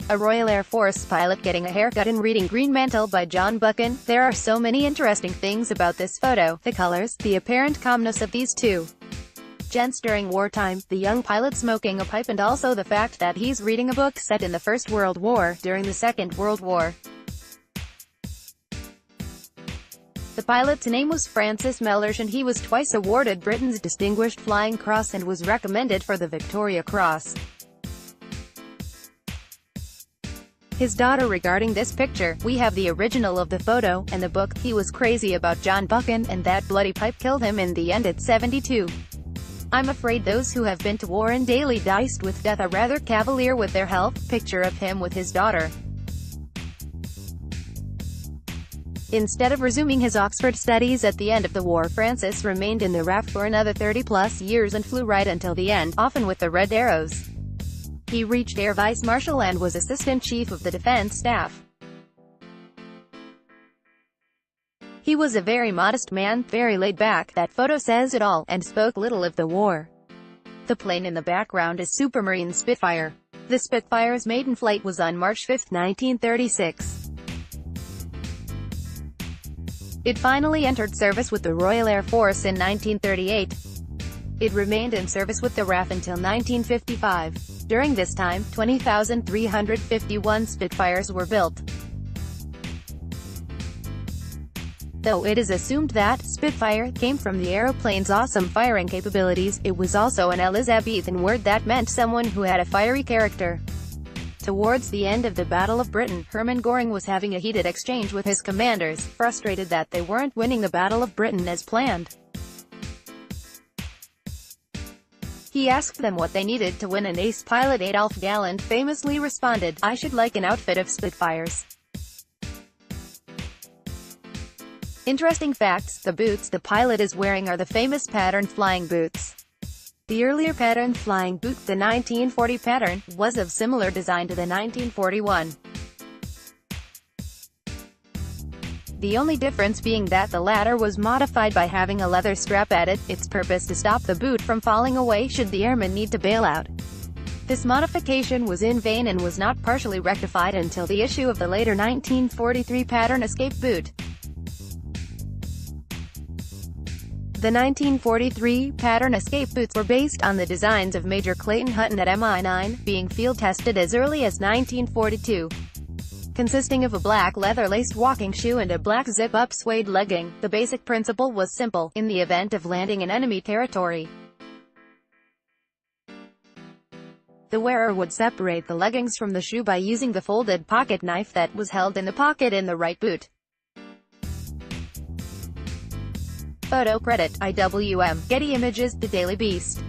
A Royal Air Force pilot getting a haircut and reading Greenmantle by John Buchan. There are so many interesting things about this photo. The colors, the apparent calmness of these two gents during wartime, the young pilot smoking a pipe, and also the fact that he's reading a book set in the First World War, during the Second World War. The pilot's name was Francis Mellersh, and he was twice awarded Britain's Distinguished Flying Cross and was recommended for the Victoria Cross. His daughter regarding this picture, we have the original of the photo, and the book. He was crazy about John Buchan, and that bloody pipe killed him in the end at 72. I'm afraid those who have been to war and daily diced with death are rather cavalier with their health. Picture of him with his daughter. Instead of resuming his Oxford studies at the end of the war, Francis remained in the RAF for another 30-plus years and flew right until the end, often with the Red Arrows. He reached Air Vice Marshal and was Assistant Chief of the Defense Staff. He was a very modest man, very laid back. That photo says it all, and spoke little of the war. The plane in the background is Supermarine Spitfire. The Spitfire's maiden flight was on March 5, 1936. It finally entered service with the Royal Air Force in 1938. It remained in service with the RAF until 1955. During this time, 20,351 Spitfires were built. Though it is assumed that Spitfire came from the aeroplane's awesome firing capabilities, it was also an Elizabethan word that meant someone who had a fiery character. Towards the end of the Battle of Britain, Hermann Göring was having a heated exchange with his commanders, frustrated that they weren't winning the Battle of Britain as planned. He asked them what they needed to win, and ace pilot Adolf Galland famously responded, "I should like an outfit of Spitfires." Interesting facts: the boots the pilot is wearing are the famous pattern flying boots. The earlier pattern flying boot, the 1940 pattern, was of similar design to the 1941. The only difference being that the latter was modified by having a leather strap added, its purpose to stop the boot from falling away should the airman need to bail out. This modification was in vain and was not partially rectified until the issue of the later 1943 pattern escape boot. The 1943 pattern escape boots were based on the designs of Major Clayton Hutton at MI9, being field-tested as early as 1942. Consisting of a black leather-laced walking shoe and a black zip-up suede legging, the basic principle was simple: in the event of landing in enemy territory, the wearer would separate the leggings from the shoe by using the folded pocket knife that was held in the pocket in the right boot. Photo credit, IWM, Getty Images, The Daily Beast.